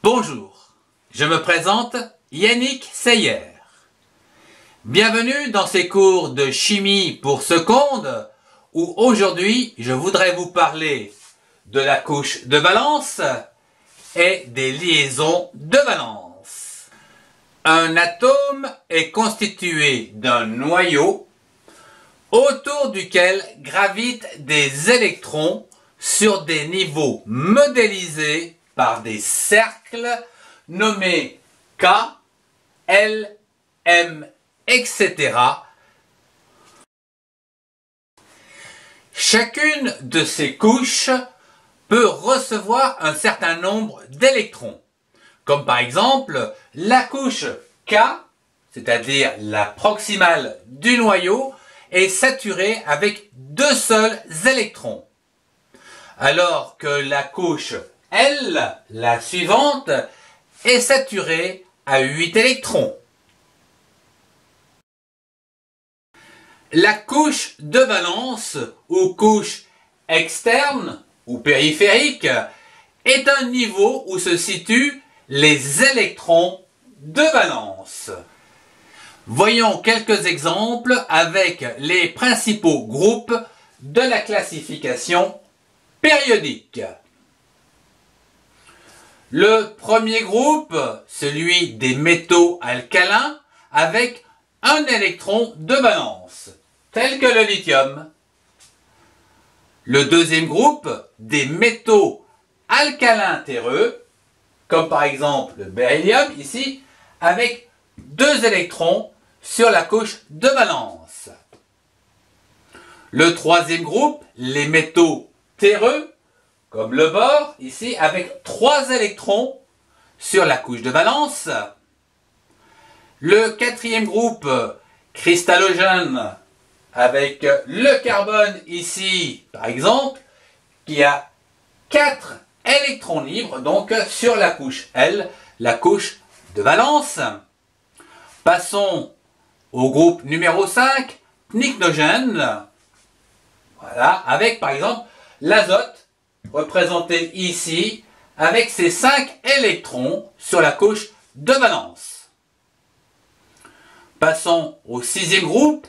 Bonjour, je me présente Yannick Seyer. Bienvenue dans ces cours de chimie pour seconde où aujourd'hui je voudrais vous parler de la couche de valence et des liaisons de valence. Un atome est constitué d'un noyau autour duquel gravitent des électrons sur des niveaux modélisés par des cercles nommés K, L, M, etc. Chacune de ces couches peut recevoir un certain nombre d'électrons, comme par exemple la couche K, c'est-à-dire la proximale du noyau, est saturée avec 2 seuls électrons, alors que la couche L, la suivante, est saturée à 8 électrons. La couche de valence, ou couche externe, ou périphérique, est un niveau où se situent les électrons de valence. Voyons quelques exemples avec les principaux groupes de la classification périodique. Le premier groupe, celui des métaux alcalins, avec un électron de valence, tel que le lithium. Le deuxième groupe, des métaux alcalins terreux, comme par exemple le beryllium ici, avec 2 électrons sur la couche de valence. Le troisième groupe, les métaux terreux, comme le bore, ici, avec 3 électrons sur la couche de valence. Le quatrième groupe, cristallogène, avec le carbone, ici, par exemple, qui a 4 électrons libres, donc sur la couche L, la couche de valence. Passons au groupe numéro 5, pnicnogène, voilà, avec, par exemple, l'azote, représenté ici avec ses 5 électrons sur la couche de valence. Passons au 6e groupe,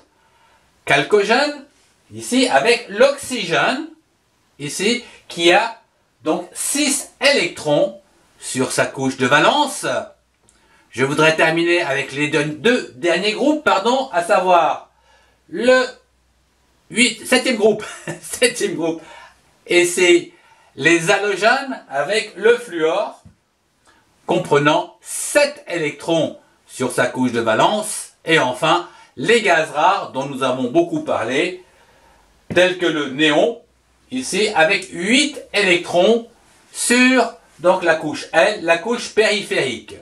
chalcogène, ici avec l'oxygène, ici qui a donc 6 électrons sur sa couche de valence. Je voudrais terminer avec les 2 derniers groupes, à savoir le 7e groupe, 7e groupe, et c'est les halogènes avec le fluor, comprenant 7 électrons sur sa couche de valence, et enfin les gaz rares dont nous avons beaucoup parlé, tels que le néon, ici avec 8 électrons sur donc la couche L, la couche périphérique.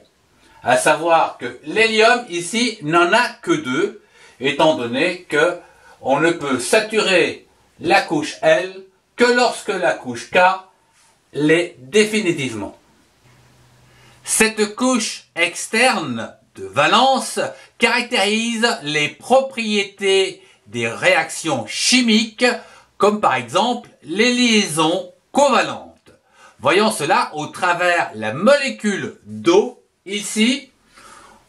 À savoir que l'hélium ici n'en a que 2, étant donné que on ne peut saturer la couche L que lorsque la couche K l'est définitivement. Cette couche externe de valence caractérise les propriétés des réactions chimiques, comme par exemple les liaisons covalentes. Voyons cela au travers la molécule d'eau, ici,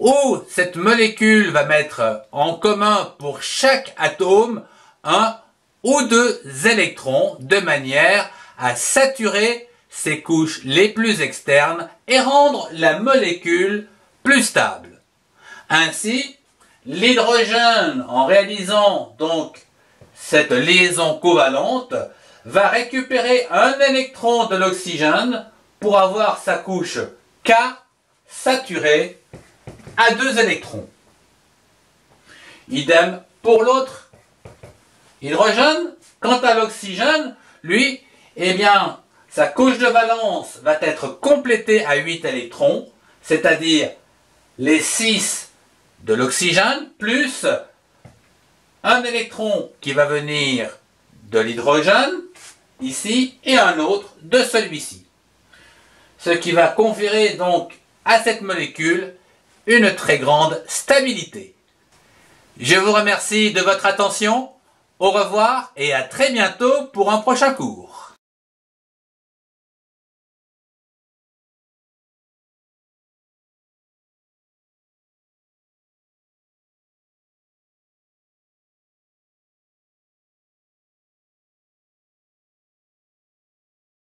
où cette molécule va mettre en commun pour chaque atome un ou 2 électrons de manière à saturer ses couches les plus externes et rendre la molécule plus stable. Ainsi, l'hydrogène, en réalisant donc cette liaison covalente, va récupérer un électron de l'oxygène pour avoir sa couche K saturée à 2 électrons. Idem pour l'autre hydrogène. Quant à l'oxygène, lui, sa couche de valence va être complétée à 8 électrons, c'est-à-dire les 6 de l'oxygène, plus un électron qui va venir de l'hydrogène, ici, et un autre de celui-ci. Ce qui va conférer donc à cette molécule une très grande stabilité. Je vous remercie de votre attention. Au revoir et à très bientôt pour un prochain cours.